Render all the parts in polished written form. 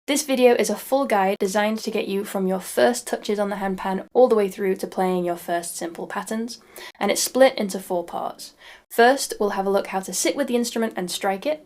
This video is a full guide designed to get you from your first touches on the handpan all the way through to playing your first simple patterns, and it's split into 4 parts. First, we'll have a look how to sit with the instrument and strike it.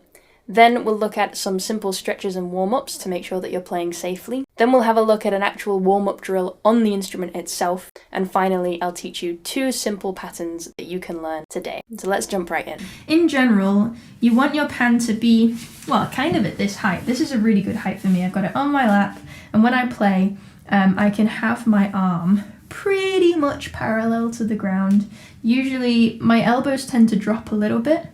Then we'll look at some simple stretches and warm-ups to make sure that you're playing safely. Then we'll have a look at an actual warm-up drill on the instrument itself. And finally, I'll teach you 2 simple patterns that you can learn today. So let's jump right in. In general, you want your pan to be, well, kind of at this height. This is a really good height for me. I've got it on my lap, and when I play, I can have my arm pretty much parallel to the ground. Usually, my elbows tend to drop a little bit.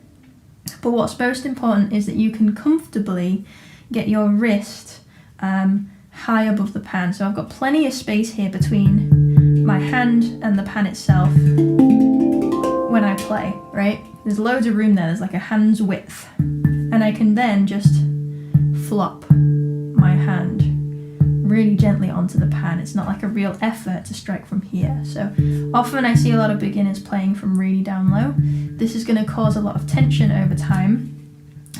But what's most important is that you can comfortably get your wrist high above the pan. So I've got plenty of space here between my hand and the pan itself when I play, right? There's loads of room there, there's like a hand's width. And I can then just flop my hand really gently onto the pan. It's not like a real effort to strike from here. So often I see a lot of beginners playing from really down low. This is going to cause a lot of tension over time.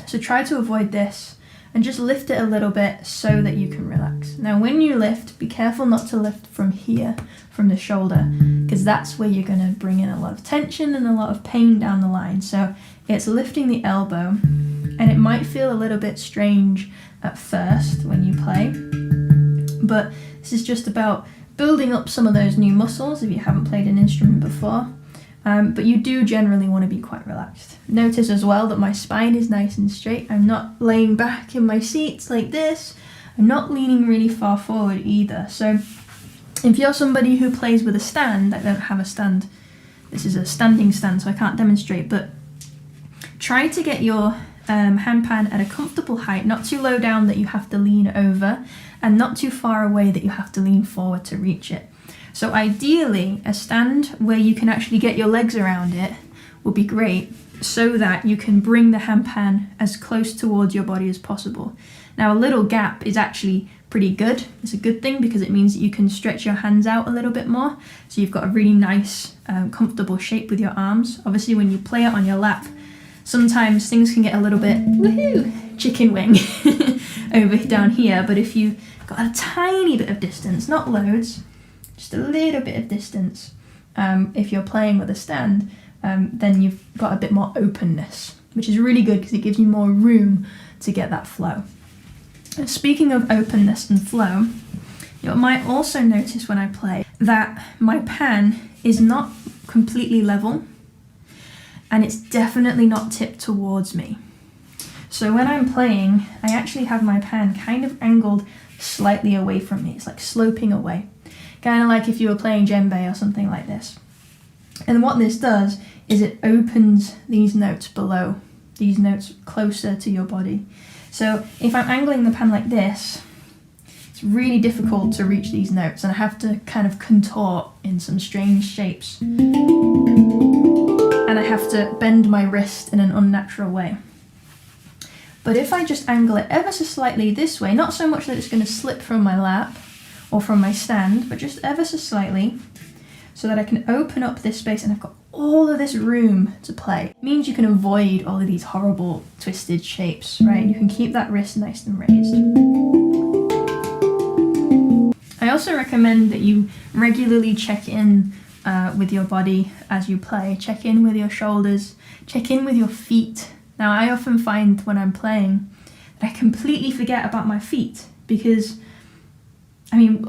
So try to avoid this and just lift it a little bit so that you can relax. Now when you lift, be careful not to lift from here, from the shoulder, because that's where you're going to bring in a lot of tension and a lot of pain down the line. So it's lifting the elbow, and it might feel a little bit strange at first when you play. But this is just about building up some of those new muscles if you haven't played an instrument before. But you do generally want to be quite relaxed. Notice as well that my spine is nice and straight. I'm not laying back in my seats like this. I'm not leaning really far forward either. So if you're somebody who plays with a stand, I don't have a stand. This is a standing stand, so I can't demonstrate, but try to get your handpan at a comfortable height, not too low down that you have to lean over, and not too far away that you have to lean forward to reach it. So ideally, a stand where you can actually get your legs around it would be great, so that you can bring the handpan as close towards your body as possible. Now a little gap is actually pretty good. It's a good thing because it means that you can stretch your hands out a little bit more, so you've got a really nice, comfortable shape with your arms. Obviously when you play it on your lap, sometimes things can get a little bit woohoo, chicken wing over down here, but if you've got a tiny bit of distance, not loads, just a little bit of distance, if you're playing with a stand, then you've got a bit more openness, which is really good because it gives you more room to get that flow. And speaking of openness and flow, you might also notice when I play that my pan is not completely level, and it's definitely not tipped towards me. So when I'm playing, I actually have my pan kind of angled slightly away from me. It's like sloping away. Kind of like if you were playing djembe or something like this. And what this does is it opens these notes below, these notes closer to your body. So if I'm angling the pan like this, it's really difficult to reach these notes, and I have to kind of contort in some strange shapes. And I have to bend my wrist in an unnatural way. But if I just angle it ever so slightly this way, not so much that it's going to slip from my lap or from my stand, but just ever so slightly, so that I can open up this space and I've got all of this room to play. It means you can avoid all of these horrible twisted shapes, right? You can keep that wrist nice and raised. I also recommend that you regularly check in with your body as you play. Check in with your shoulders, check in with your feet. Now I often find when I'm playing that I completely forget about my feet, because I mean,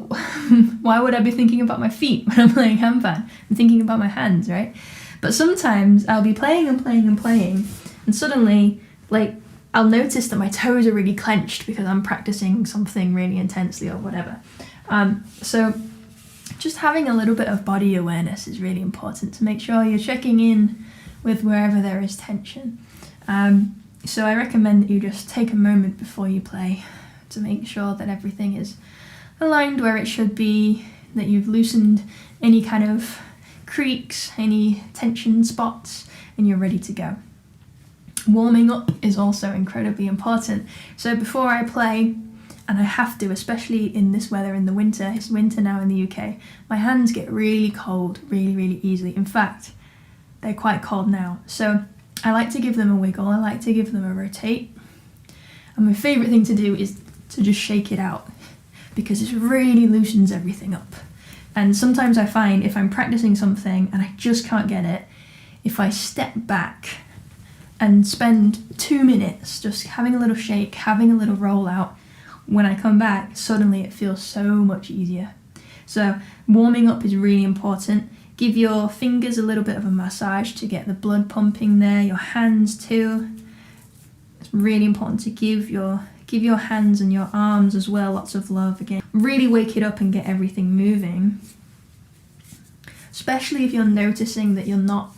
why would I be thinking about my feet when I'm playing handpan? I'm thinking about my hands, right? But sometimes I'll be playing and playing and playing, and suddenly, like, I'll notice that my toes are really clenched because I'm practicing something really intensely or whatever. So just having a little bit of body awareness is really important to make sure you're checking in with wherever there is tension. So I recommend that you just take a moment before you play to make sure that everything is aligned where it should be, that you've loosened any kind of creaks, any tension spots, and you're ready to go. Warming up is also incredibly important. So before I play, and I have to, especially in this weather in the winter, it's winter now in the UK, my hands get really cold really easily. In fact, they're quite cold now. So I like to give them a wiggle, I like to give them a rotate. And my favourite thing to do is to just shake it out, because it really loosens everything up. And sometimes I find if I'm practicing something and I just can't get it, if I step back and spend 2 minutes just having a little shake, having a little roll out, when I come back, suddenly it feels so much easier. So warming up is really important. Give your fingers a little bit of a massage to get the blood pumping there, your hands too. It's really important to give your hands and your arms as well lots of love again. Really wake it up and get everything moving. Especially if you're noticing that you're not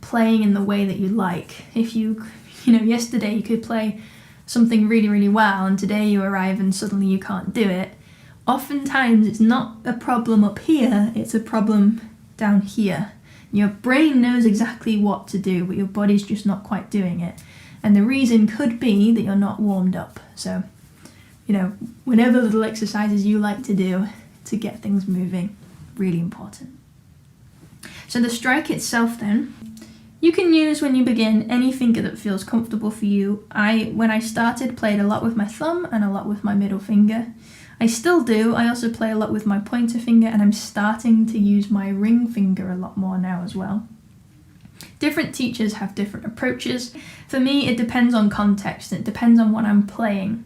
playing in the way that you like. If you know, yesterday you could play something really, really well and today you arrive and suddenly you can't do it. Oftentimes it's not a problem up here, it's a problem down here. Your brain knows exactly what to do, but your body's just not quite doing it. And the reason could be that you're not warmed up. So, you know, whatever little exercises you like to do to get things moving, really important. So the strike itself then, you can use when you begin any finger that feels comfortable for you. When I started, played a lot with my thumb and a lot with my middle finger. I still do. I also play a lot with my pointer finger, and I'm starting to use my ring finger a lot more now as well. Different teachers have different approaches. For me, it depends on context. It depends on what I'm playing.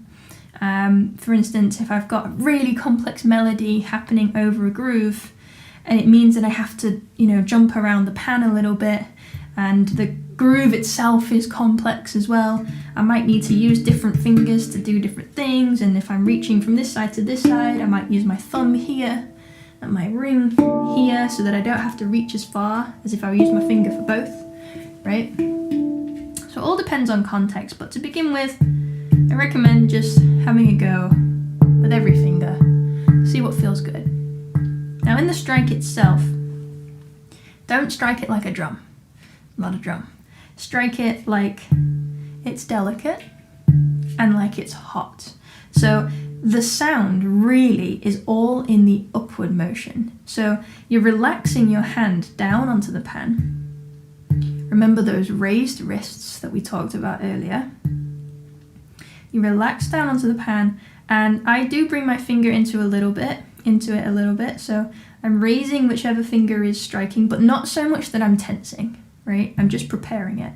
For instance, if I've got a really complex melody happening over a groove, and it means that I have to, you know, jump around the pan a little bit, and the groove itself is complex as well, I might need to use different fingers to do different things. And if I'm reaching from this side to this side, I might use my thumb here and my ring here, so that I don't have to reach as far as if I use my finger for both, right? So it all depends on context, but to begin with, I recommend just having a go with every finger, see what feels good. Now in the strike itself, don't strike it like a drum, not a drum. Strike it like it's delicate and like it's hot. So the sound really is all in the upward motion. So you're relaxing your hand down onto the pan. Remember those raised wrists that we talked about earlier. You relax down onto the pan, and I do bring my finger into it a little bit. So I'm raising whichever finger is striking, but not so much that I'm tensing, right? I'm just preparing it.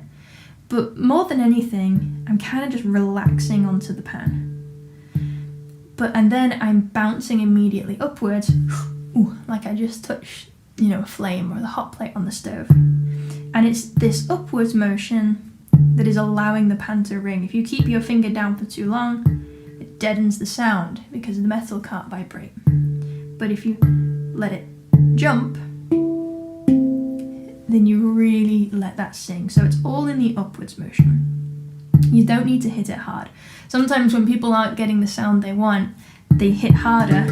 But more than anything, I'm kind of just relaxing onto the pan. And then I'm bouncing immediately upwards, like I just touched, you know, a flame or the hot plate on the stove. And it's this upwards motion that is allowing the pan to ring. If you keep your finger down for too long, it deadens the sound because the metal can't vibrate. But if you let it jump, then you really let that sing. So it's all in the upwards motion. You don't need to hit it hard. Sometimes when people aren't getting the sound they want, they hit harder.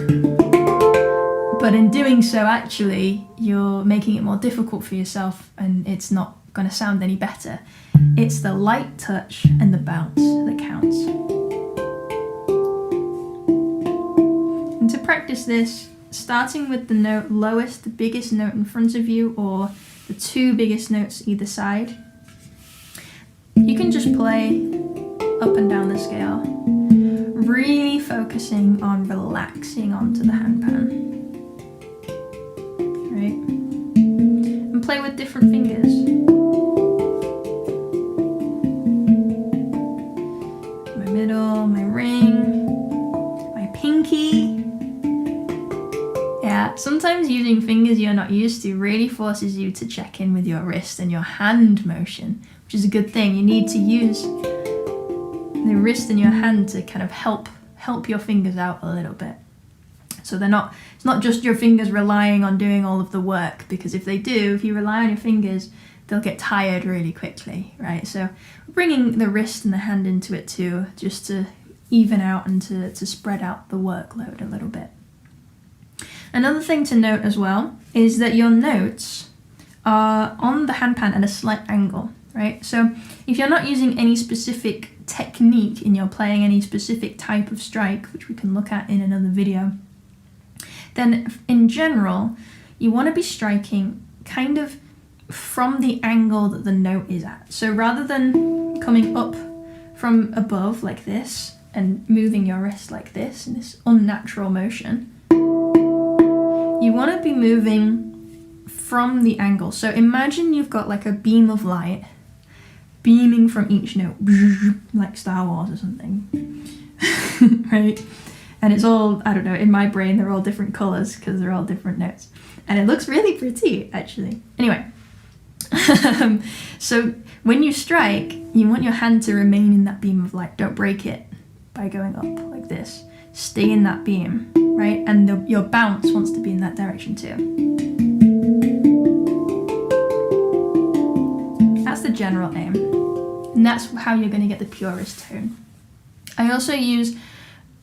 But in doing so, actually, you're making it more difficult for yourself, and it's not going to sound any better. It's the light touch and the bounce that counts. And to practice this, starting with the note lowest, the biggest note in front of you, or the two biggest notes either side, you can just play up and down the scale, really focusing on relaxing onto the handpan. Right? And play with different fingers. My middle, my ring, my pinky. Yeah, sometimes using fingers you're not used to really forces you to check in with your wrist and your hand motion, which is a good thing. You need to use the wrist and your hand to kind of help your fingers out a little bit. So it's not just your fingers relying on doing all of the work, because if you rely on your fingers, they'll get tired really quickly, right? So bringing the wrist and the hand into it too, just to even out and to spread out the workload a little bit. Another thing to note as well is that your notes are on the handpan at a slight angle, right? So if you're not using any specific technique and you're playing any specific type of strike, which we can look at in another video, then in general, you want to be striking kind of from the angle that the note is at. So rather than coming up from above like this and moving your wrist like this, in this unnatural motion, you want to be moving from the angle. So imagine you've got like a beam of light beaming from each note, like Star Wars or something, right? And it's all, I don't know, in my brain they're all different colours because they're all different notes. And it looks really pretty, actually. Anyway, so when you strike, you want your hand to remain in that beam of light. Don't break it by going up like this. Stay in that beam, right? And your bounce wants to be in that direction too. That's the general aim. And that's how you're going to get the purest tone. I also use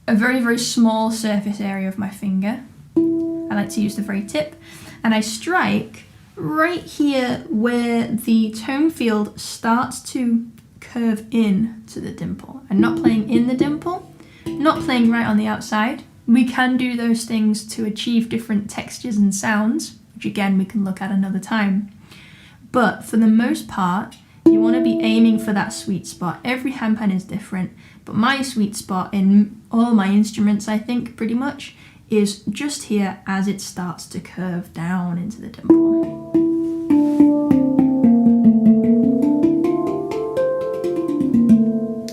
a very, very small surface area of my finger. I like to use the very tip. And I strike right here where the tone field starts to curve in to the dimple. I'm not playing in the dimple, not playing right on the outside. We can do those things to achieve different textures and sounds, which again we can look at another time. But for the most part, you want to be aiming for that sweet spot. Every handpan is different, but my sweet spot in all my instruments, I think, pretty much, is just here as it starts to curve down into the dimple.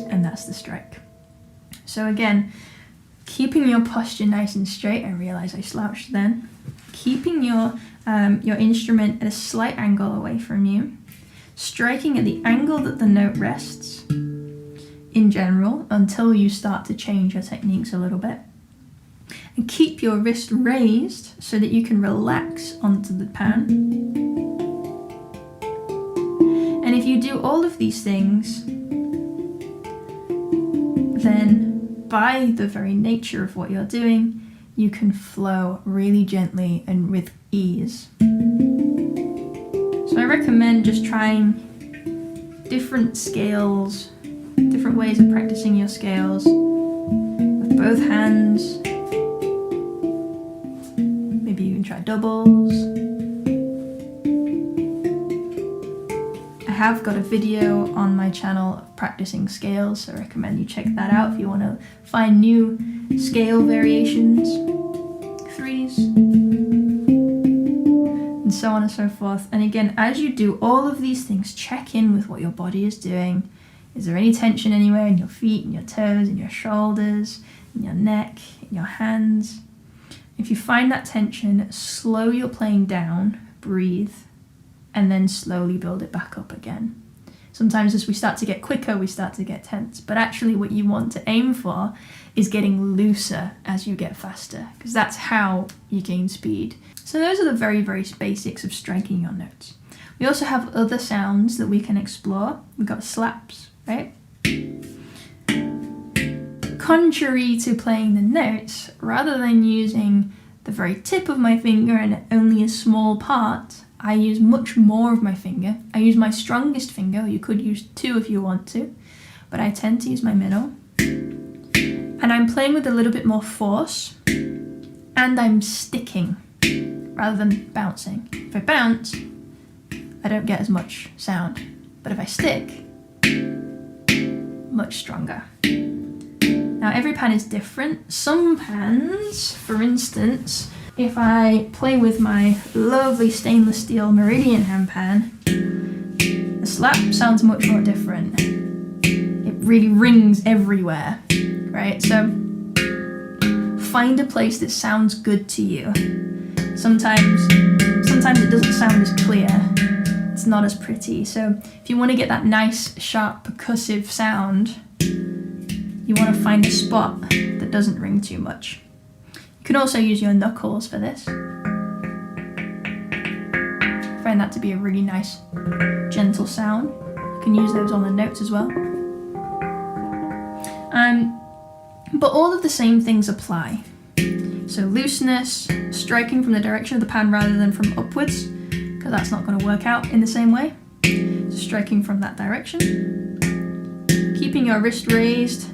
And that's the strike. So again, keeping your posture nice and straight. I realise I slouched then. Keeping your instrument at a slight angle away from you. Striking at the angle that the note rests in general until you start to change your techniques a little bit. And keep your wrist raised so that you can relax onto the pan. And if you do all of these things, then by the very nature of what you're doing, you can flow really gently and with ease. So I recommend just trying different scales, different ways of practicing your scales with both hands. Maybe you can try doubles. I have got a video on my channel of practicing scales, so I recommend you check that out if you want to find new scale variations, threes, and so on and so forth. And again, as you do all of these things, check in with what your body is doing. Is there any tension anywhere in your feet, in your toes, in your shoulders, in your neck, in your hands? If you find that tension, slow your playing down, breathe, and then slowly build it back up again. Sometimes as we start to get quicker, we start to get tense, but actually what you want to aim for is getting looser as you get faster, because that's how you gain speed. So those are the very, very basics of striking your notes. We also have other sounds that we can explore. We've got slaps, right? Contrary to playing the notes, rather than using the very tip of my finger and only a small part, I use much more of my finger. I use my strongest finger. You could use two if you want to, but I tend to use my middle. And I'm playing with a little bit more force, and I'm sticking rather than bouncing. If I bounce, I don't get as much sound, but if I stick, much stronger. Now every pan is different. Some pans, for instance, if I play with my lovely stainless steel Meridian Handpan, the slap sounds much more different. It really rings everywhere, right? So find a place that sounds good to you. Sometimes it doesn't sound as clear. It's not as pretty. So if you want to get that nice, sharp, percussive sound, you want to find a spot that doesn't ring too much. You can also use your knuckles for this. I find that to be a really nice, gentle sound. You can use those on the notes as well. But all of the same things apply. So looseness, striking from the direction of the pan rather than from upwards, because that's not going to work out in the same way. So striking from that direction. Keeping your wrist raised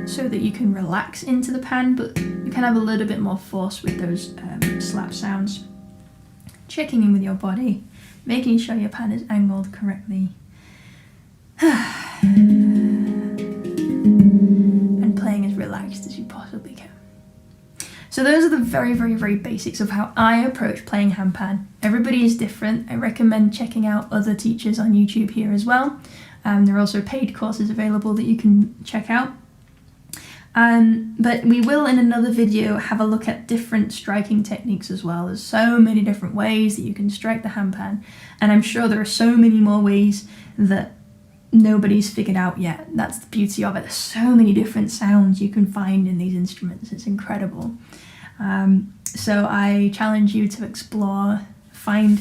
so that you can relax into the pan, but you can have a little bit more force with those slap sounds. Checking in with your body, making sure your pan is angled correctly. relaxed as you possibly can. So those are the very, very, very basics of how I approach playing handpan. Everybody is different. I recommend checking out other teachers on YouTube here as well. There are also paid courses available that you can check out. But we will in another video have a look at different striking techniques as well. There's so many different ways that you can strike the handpan, and I'm sure there are so many more ways that nobody's figured out yet. That's the beauty of it. There's so many different sounds you can find in these instruments. It's incredible. So I challenge you to explore, find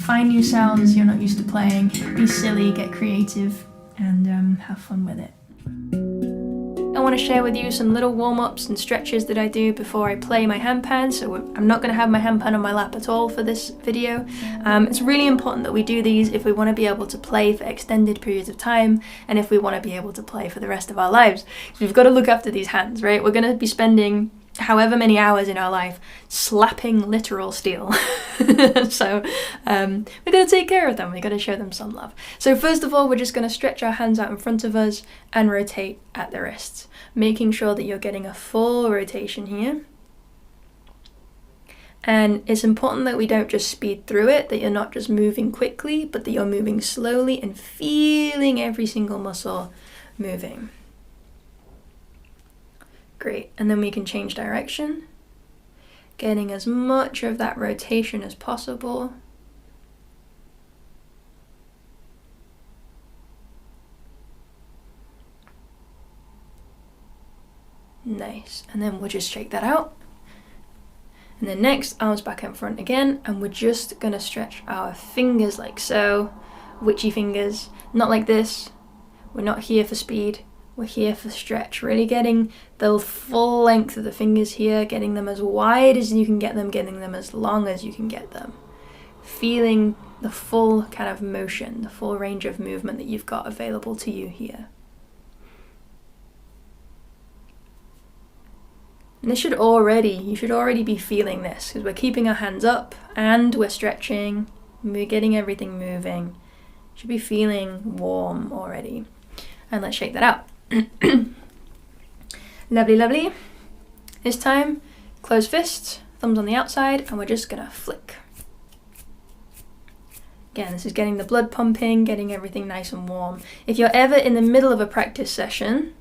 new sounds you're not used to playing, be silly, get creative, and have fun with it. I want to share with you some little warm-ups and stretches that I do before I play my handpan. So I'm not going to have my handpan on my lap at all for this video. It's really important that we do these if we want to be able to play for extended periods of time, and if we want to be able to play for the rest of our lives. We've got to look after these hands, right? We're going to be spending however many hours in our life slapping literal steel. So we're going to take care of them. We're going to show them some love. So first of all, we're just going to stretch our hands out in front of us and rotate at the wrists, making sure that you're getting a full rotation here. And it's important that we don't just speed through it, that you're not just moving quickly, but that you're moving slowly and feeling every single muscle moving. Great, and then we can change direction, getting as much of that rotation as possible. Nice, and then we'll just shake that out. And then next, arms back and front again, and we're just gonna stretch our fingers like so, witchy fingers, not like this. We're not here for speed. We're here for stretch, really getting the full length of the fingers here, getting them as wide as you can get them, getting them as long as you can get them. Feeling the full kind of motion, the full range of movement that you've got available to you here. And you should already be feeling this, because we're keeping our hands up and we're stretching, and we're getting everything moving. You should be feeling warm already. And let's shake that out. Lovely, lovely. This time, closed fists, thumbs on the outside, and we're just gonna flick. Again, this is getting the blood pumping, getting everything nice and warm. If you're ever in the middle of a practice session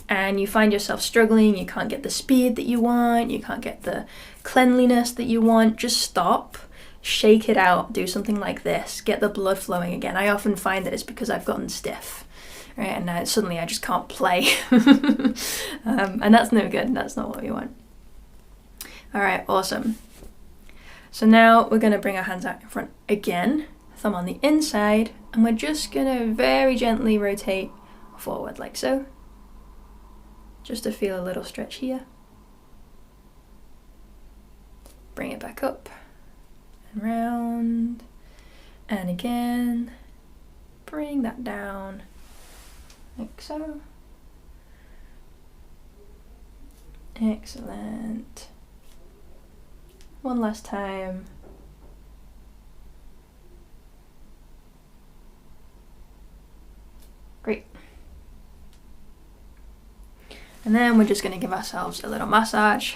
and you find yourself struggling, you can't get the speed that you want, you can't get the cleanliness that you want, just stop, shake it out, do something like this, get the blood flowing again. I often find that it's because I've gotten stiff. Right, and now suddenly I just can't play. And that's no good, that's not what we want. Alright, awesome. So now we're going to bring our hands out in front again, thumb on the inside, and we're just going to very gently rotate forward like so. Just to feel a little stretch here. Bring it back up and round, and again, bring that down. Like so. Excellent. One last time. Great. And then we're just going to give ourselves a little massage,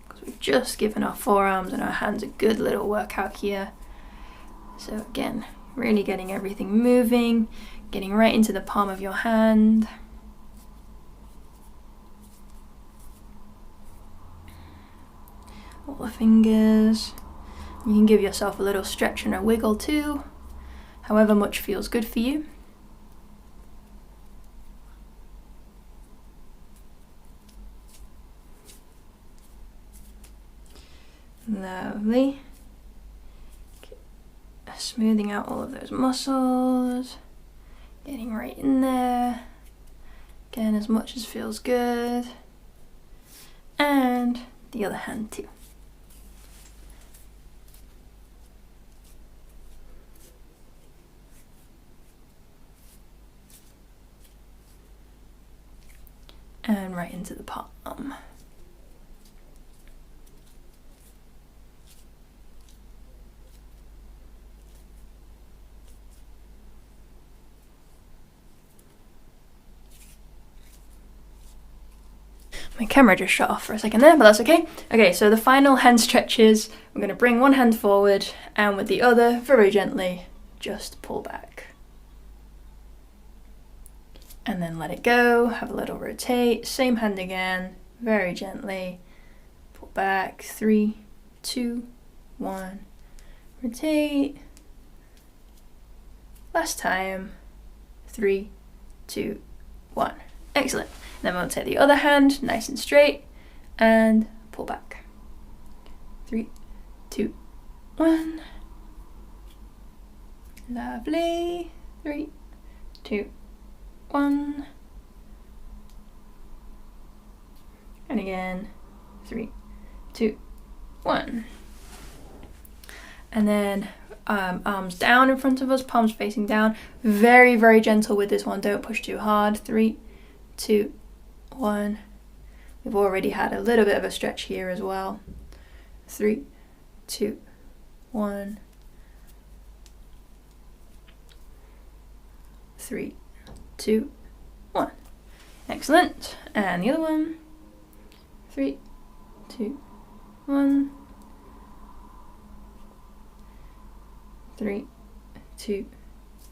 because we've just given our forearms and our hands a good little workout here. So again, really getting everything moving, getting right into the palm of your hand. All the fingers. You can give yourself a little stretch and a wiggle too, however much feels good for you. Lovely. Smoothing out all of those muscles, getting right in there, again as much as feels good, and the other hand too. And right into the palm. My camera just shut off for a second there, but that's okay. Okay, so the final hand stretches, we're going to bring one hand forward and with the other, very gently, just pull back. And then let it go, have a little rotate, same hand again, very gently, pull back, 3, 2, 1, rotate. Last time, 3, 2, 1. Excellent. Then we'll take the other hand, nice and straight, and pull back. 3, 2, 1. Lovely. 3, 2, 1. And again, 3, 2, 1. And then arms down in front of us, palms facing down. Very, very gentle with this one. Don't push too hard. 3, 2, 1. We've already had a little bit of a stretch here as well. 3, 2, 1. 3, 2, 1. Excellent. And the other one. 3, 2, 1. 3, 2,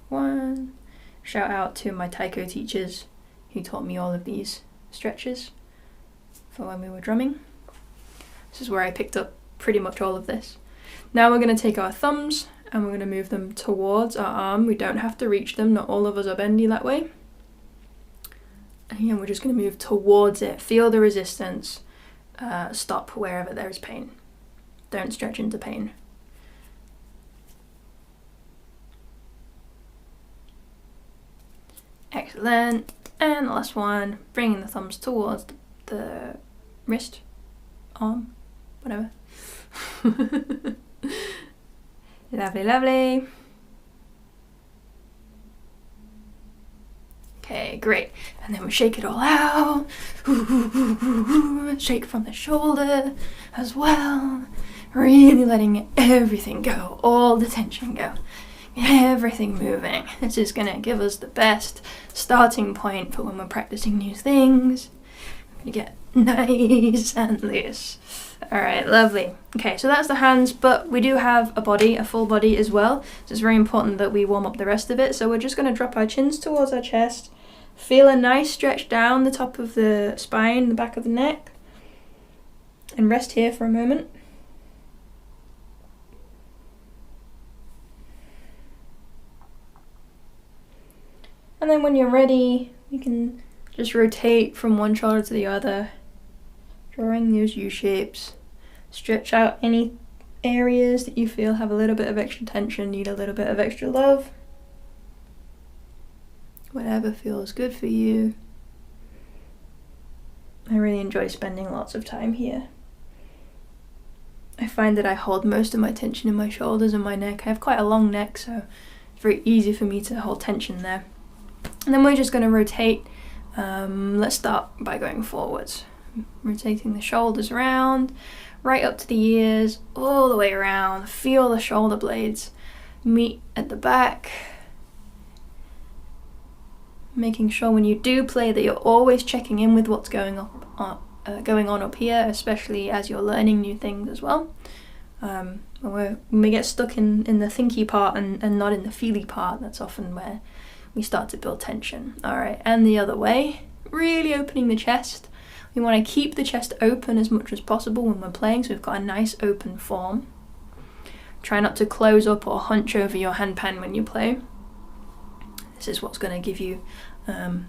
1. Shout out to my taiko teachers who taught me all of these stretches for when we were drumming. This is where I picked up pretty much all of this. Now we're going to take our thumbs and we're going to move them towards our arm. We don't have to reach them, not all of us are bendy that way. And again, we're just going to move towards it. Feel the resistance. Stop wherever there is pain. Don't stretch into pain. Excellent. And the last one, bringing the thumbs towards the wrist, arm, whatever. Lovely, lovely. Okay, great. And then we shake it all out. Shake from the shoulder as well. Really letting everything go, all the tension go. Everything moving. This is going to give us the best starting point for when we're practicing new things. We're going to get nice and loose. Alright, lovely. Okay, so that's the hands, but we do have a body, a full body as well. So it's very important that we warm up the rest of it. So we're just going to drop our chins towards our chest. Feel a nice stretch down the top of the spine, the back of the neck. And rest here for a moment. And then when you're ready, you can just rotate from one shoulder to the other, drawing those U-shapes. Stretch out any areas that you feel have a little bit of extra tension, need a little bit of extra love. Whatever feels good for you. I really enjoy spending lots of time here. I find that I hold most of my tension in my shoulders and my neck. I have quite a long neck, so it's very easy for me to hold tension there. And then we're just going to rotate. Let's start by going forwards. Rotating the shoulders around, right up to the ears, all the way around. Feel the shoulder blades meet at the back. Making sure when you do play that you're always checking in with what's going on up here, especially as you're learning new things as well. When we get stuck in the thinky part and not in the feely part, that's often where we start to build tension. Alright, and the other way, really opening the chest. We want to keep the chest open as much as possible when we're playing, so we've got a nice open form. Try not to close up or hunch over your handpan when you play. This is what's going to give you the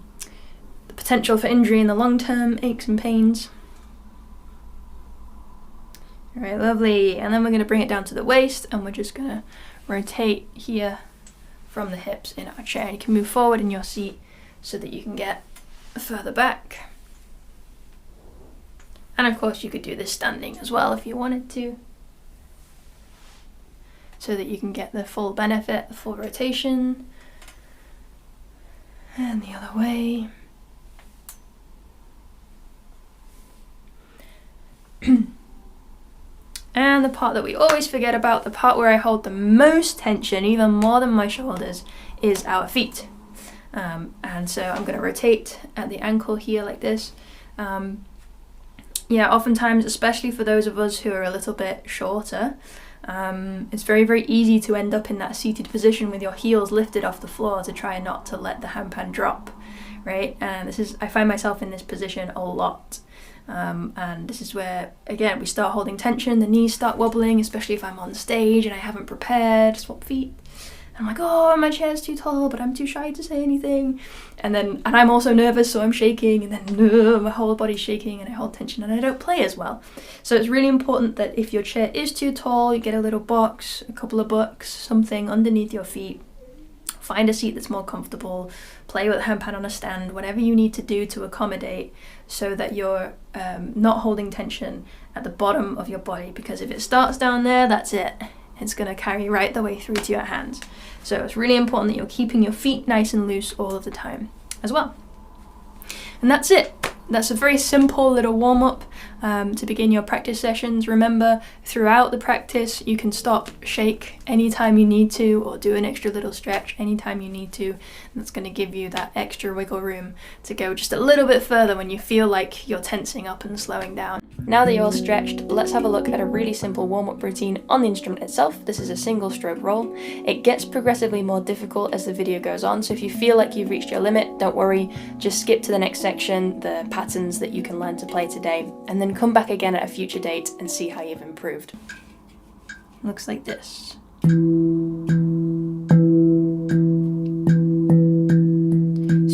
potential for injury in the long term, aches and pains. Alright, lovely. And then we're going to bring it down to the waist, and we're just going to rotate here from the hips in our chair. You can move forward in your seat so that you can get further back. And of course you could do this standing as well if you wanted to, so that you can get the full benefit, the full rotation. And the other way. And the part that we always forget about, the part where I hold the most tension, even more than my shoulders, is our feet. And so I'm going to rotate at the ankle here like this. yeah, oftentimes, especially for those of us who are a little bit shorter, it's very, very easy to end up in that seated position with your heels lifted off the floor to try not to let the handpan drop, right? And I find myself in this position a lot. And this is where, again, we start holding tension, the knees start wobbling, especially if I'm on stage and I haven't prepared, swap feet. I'm like, oh, my chair's too tall, but I'm too shy to say anything. And I'm also nervous, so I'm shaking, and then my whole body's shaking and I hold tension and I don't play as well. So it's really important that if your chair is too tall, you get a little box, a couple of books, something underneath your feet. Find a seat that's more comfortable, play with a handpan on a stand, whatever you need to do to accommodate so that you're not holding tension at the bottom of your body, because if it starts down there, that's it. It's going to carry right the way through to your hands. So it's really important that you're keeping your feet nice and loose all of the time as well. And that's it. That's a very simple little warm-up to begin your practice sessions. Remember, throughout the practice, you can stop, shake anytime you need to, or do an extra little stretch anytime you need to. That's going to give you that extra wiggle room to go just a little bit further when you feel like you're tensing up and slowing down. Now that you're all stretched, let's have a look at a really simple warm-up routine on the instrument itself. This is a single stroke roll. It gets progressively more difficult as the video goes on, so if you feel like you've reached your limit, don't worry, just skip to the next section, the patterns that you can learn to play today, and then come back again at a future date and see how you've improved. Looks like this.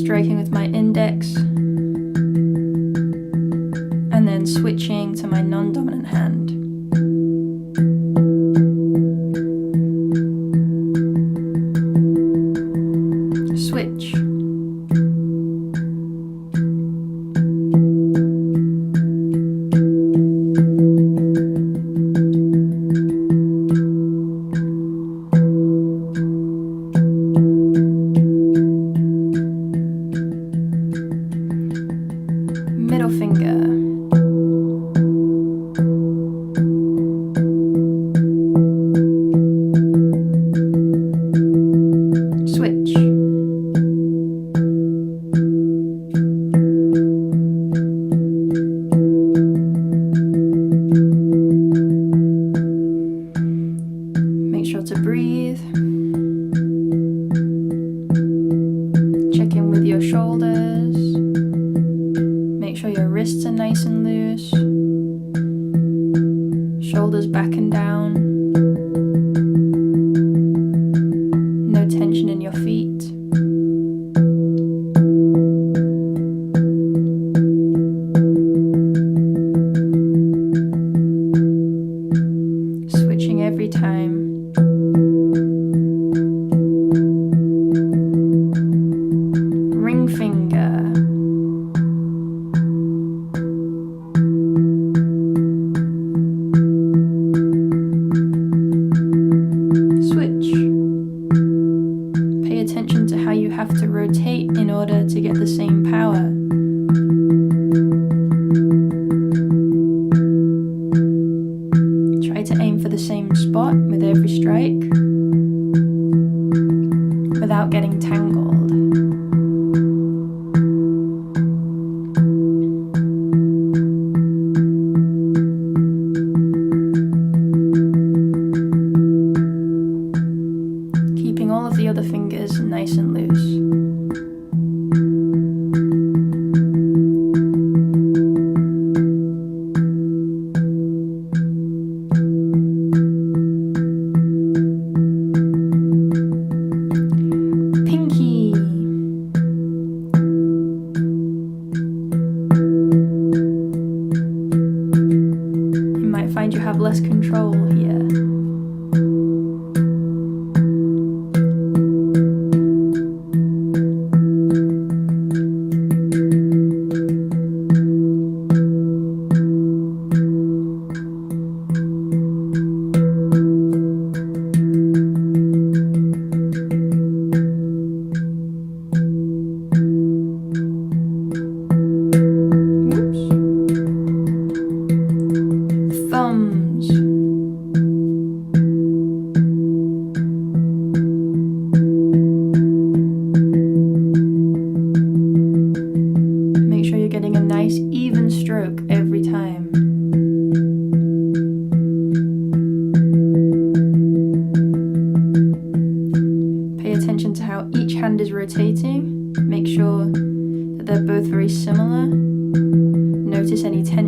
Striking with my index, and then switching to my non-dominant hand. Switch. Middle finger. Switch. Make sure to breathe. Check in with your shoulders. Make sure your wrists are nice and loose. Shoulders back and down. No tension in your feet. Switching every time. Ring finger. Attention to how you have to rotate in order to get the same power. Try to aim for the same spot with every strike without getting tangled. Keeping all of the other fingers nice and loose. Pinky. You might find you have less control here. Thumbs.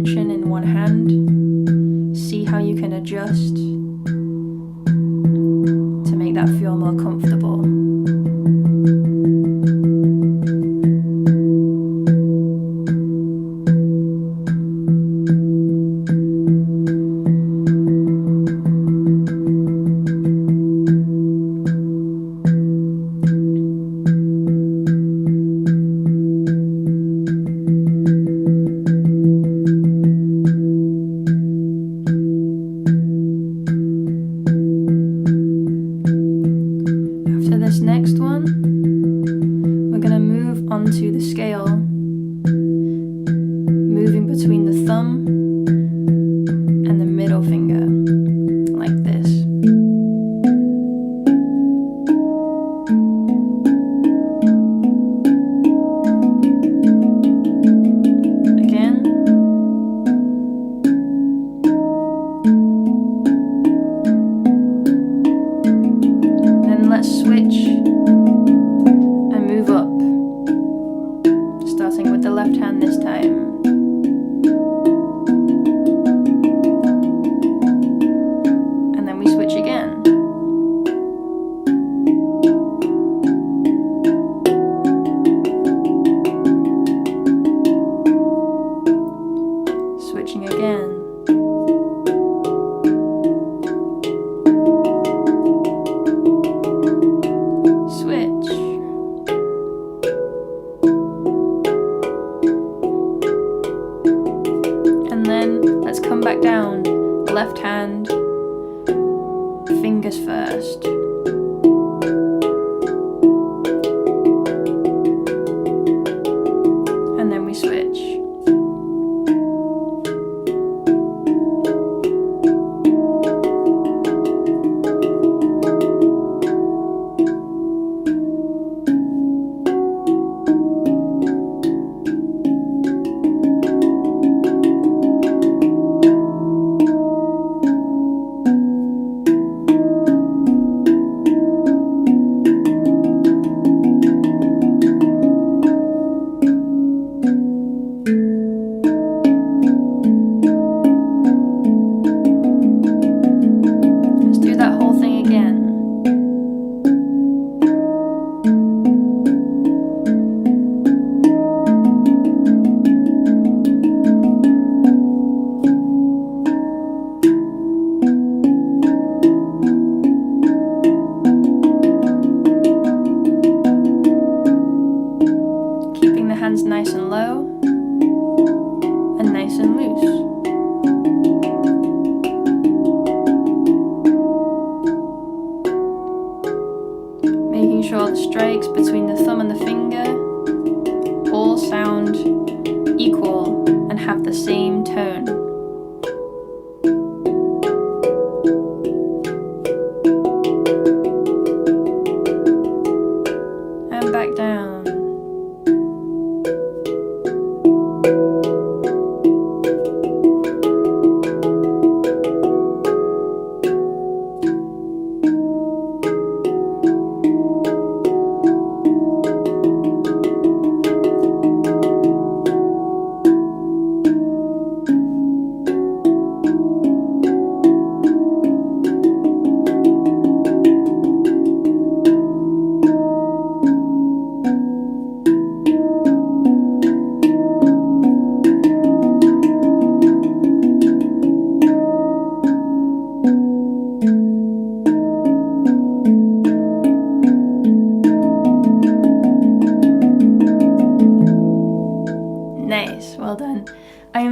tension in one hand. See how you can adjust to make that feel more comfortable.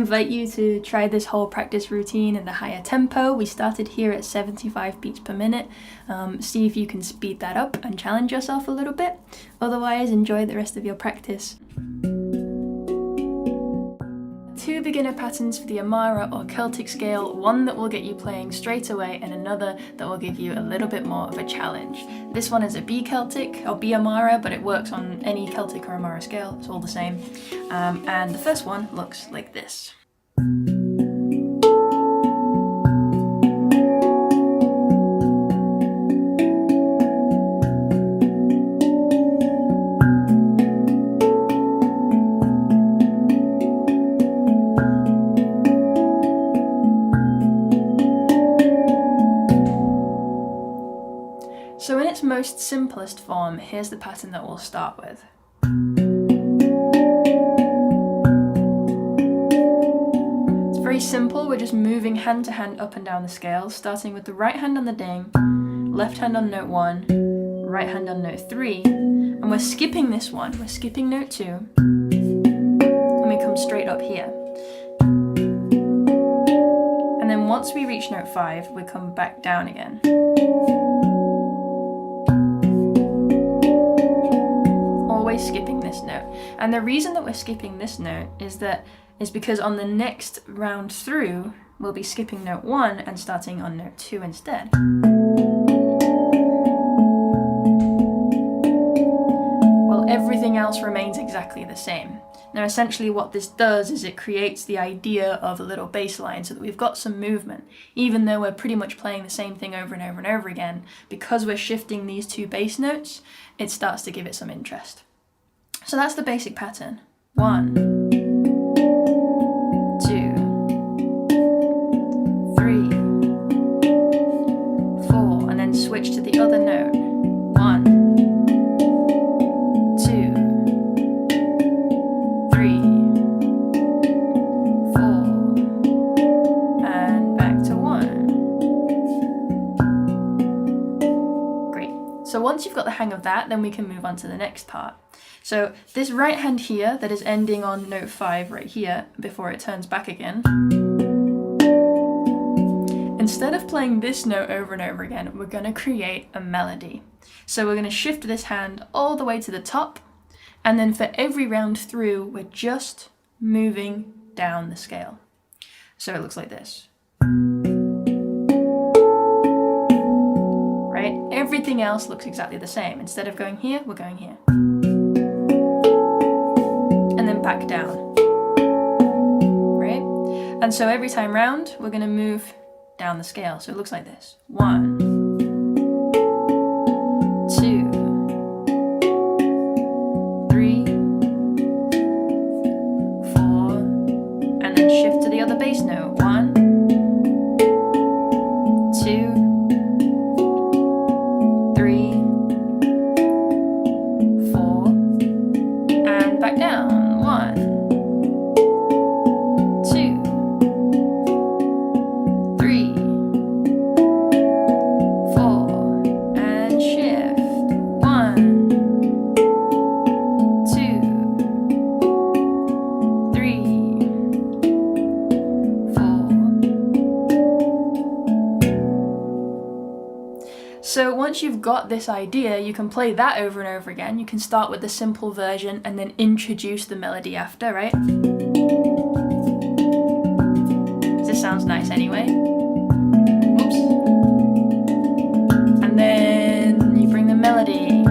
invite you to try this whole practice routine in the higher tempo. We started here at 75 beats per minute. See if you can speed that up and challenge yourself a little bit. Otherwise, enjoy the rest of your practice. Two beginner patterns for the Amara or Celtic scale, one that will get you playing straight away and another that will give you a little bit more of a challenge. This one is a B Celtic or B Amara, but it works on any Celtic or Amara scale, it's all the same. And the first one looks like this. its most simplest form, here's the pattern that we'll start with. It's very simple, we're just moving hand to hand up and down the scale, starting with the right hand on the ding, left hand on note 1, right hand on note 3, and we're skipping this one, we're skipping note 2, and we come straight up here. And then once we reach note 5, we come back down again. Always skipping this note. And the reason that we're skipping this note is because on the next round through, we'll be skipping note 1 and starting on note 2 instead. Well, everything else remains exactly the same. Now essentially what this does is it creates the idea of a little bass line so that we've got some movement. Even though we're pretty much playing the same thing over and over and over again, because we're shifting these 2 bass notes, it starts to give it some interest. So that's the basic pattern. 1, 2, 3, 4, and then switch to the other note. 1, 2, 3, 4, and back to 1. Great. So once you've got the hang of that, then we can move on to the next part. So this right hand here that is ending on note 5 right here before it turns back again, instead of playing this note over and over again, we're going to create a melody. So we're going to shift this hand all the way to the top, and then for every round through, we're just moving down the scale. So it looks like this. Right? Everything else looks exactly the same. Instead of going here, we're going here. And then back down. Right? And so every time round, we're going to move down the scale. So it looks like this. 1, 2, 3, 4, and then shift to the other bass note. 1, 2, 3, 4, and back down. 1, 2, 3, 4, and shift. 1, 2, 3, 4. So once you've got this idea, you can play that over and over again. You can start with the simple version and then introduce the melody after, right? This sounds nice anyway. Oops. And then you bring the melody.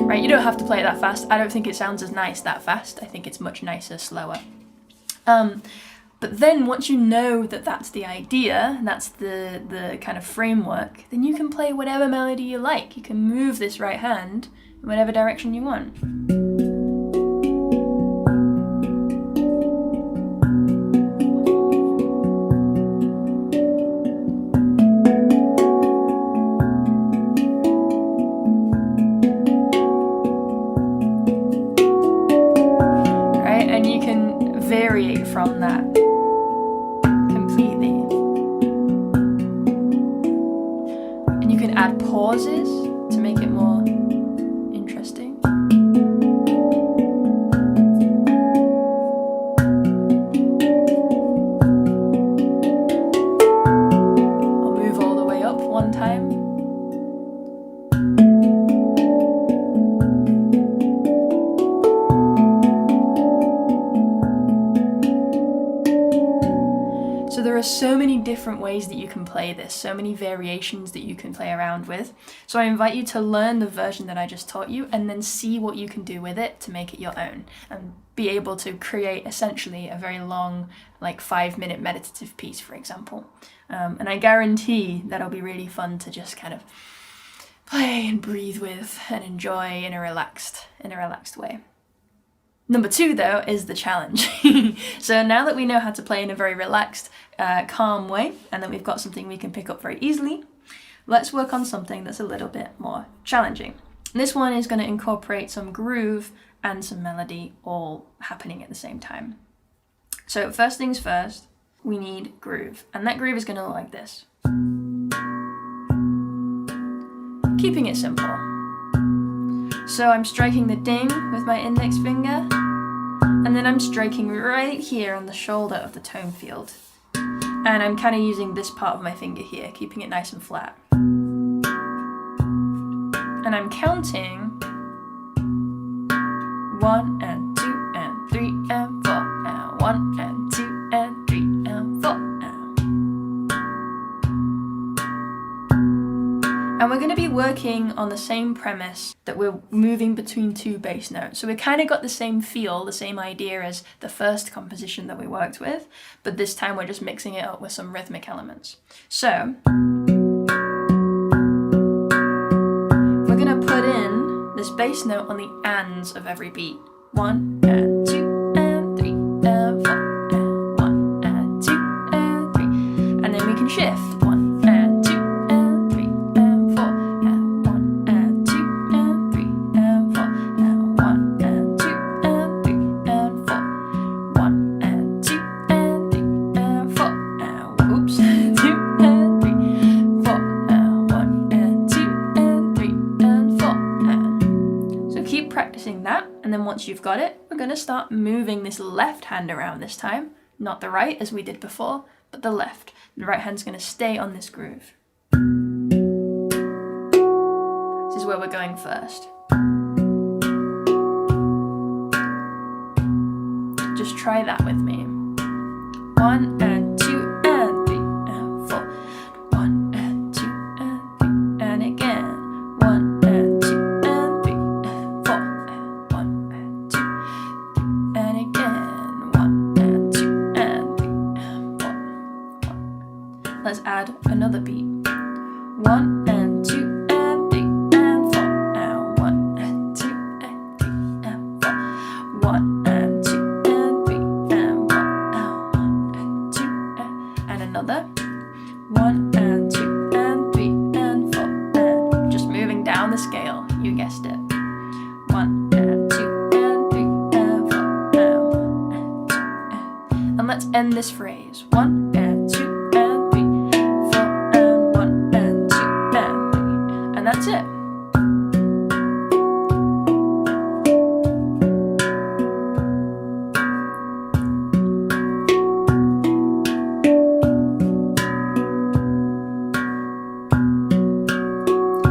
Right, you don't have to play it that fast. I don't think it sounds as nice that fast. I think it's much nicer slower. But then once you know that that's the idea, that's the kind of framework, then you can play whatever melody you like. You can move this right hand in whatever direction you want. Right, and you can vary from that. Add pauses to make it more interesting. I'll move all the way up one time. So there are so many different ways that you can play this, so many variations that you can play around with. So I invite you to learn the version that I just taught you and then see what you can do with it to make it your own and be able to create essentially a very long, like 5-minute meditative piece, for example. And I guarantee that'll be really fun to just kind of play and breathe with and enjoy in a relaxed way. Number 2 though is the challenge. So now that we know how to play in a very relaxed, calm way, and that we've got something we can pick up very easily, let's work on something that's a little bit more challenging. This one is going to incorporate some groove and some melody all happening at the same time. So first things first, we need groove, and that groove is going to look like this. Keeping it simple. So I'm striking the ding with my index finger, and then I'm striking right here on the shoulder of the tone field. And I'm kind of using this part of my finger here, keeping it nice and flat. And I'm counting 1 and 2 and 3 and 4 and 1 and 2 and 3 and 4 and we're going to be working on the same premise that we're moving between 2 bass notes. So we kind of got the same feel, the same idea as the first composition that we worked with, but this time we're just mixing it up with some rhythmic elements. So we're going to put in this bass note on the ands of every beat. 1 and 2 and 3 and 4 and 1 and 2 and 3. And then we can shift. 1 and 2 and 3 and 4 and 1 and 2 and 3 and 4 and 1 and 2 and 3 and 4. 1 and 2 and 3 and 4 and oops, 2 and 3, 4 and 1 and 2 and 3 and 4 and. So keep practicing that. And then once you've got it, we're going to start moving this left hand around this time. Not the right as we did before, but the left. The right hand's going to stay on this groove. This is where we're going first. Just try that with me. 1 and 2 and 3 and 4. 1 and 2 and 3 and again. 1 and 2 and 3 and 4 and 1 and 2 and again. 1 and 2 and 3 and 4. Let's add another beat. 1 and 2 and 3 and 4 and 1 and 2 and 3 and 4. 1 and 2 and 3 and 4 and 1 and 2 and another. 1 and 2 and 3 and 4 and just moving down the scale. You guessed it. 1 and 2 and 3 and 4 and 1 and 2 and let's end this phrase. 1 and 2 and 3 4 and 1 and 2 and 3 and that's it.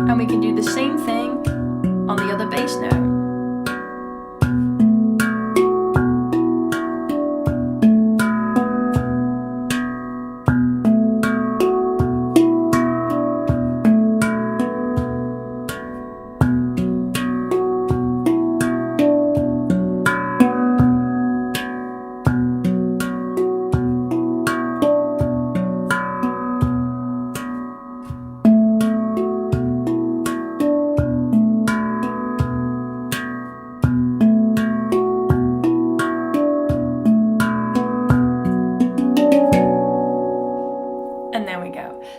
And we can do the same thing on the other bass note.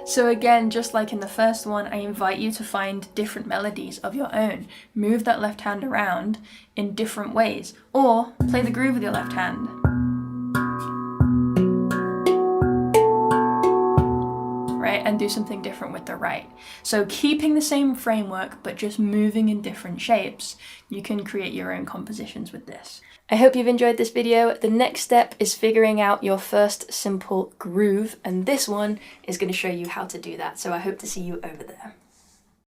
So again, just like in the first one, I invite you to find different melodies of your own. Move that left hand around in different ways, or play the groove with your left hand. Right, and do something different with the right. So keeping the same framework, but just moving in different shapes, you can create your own compositions with this. I hope you've enjoyed this video. The next step is figuring out your first simple groove, and this one is going to show you how to do that. So I hope to see you over there.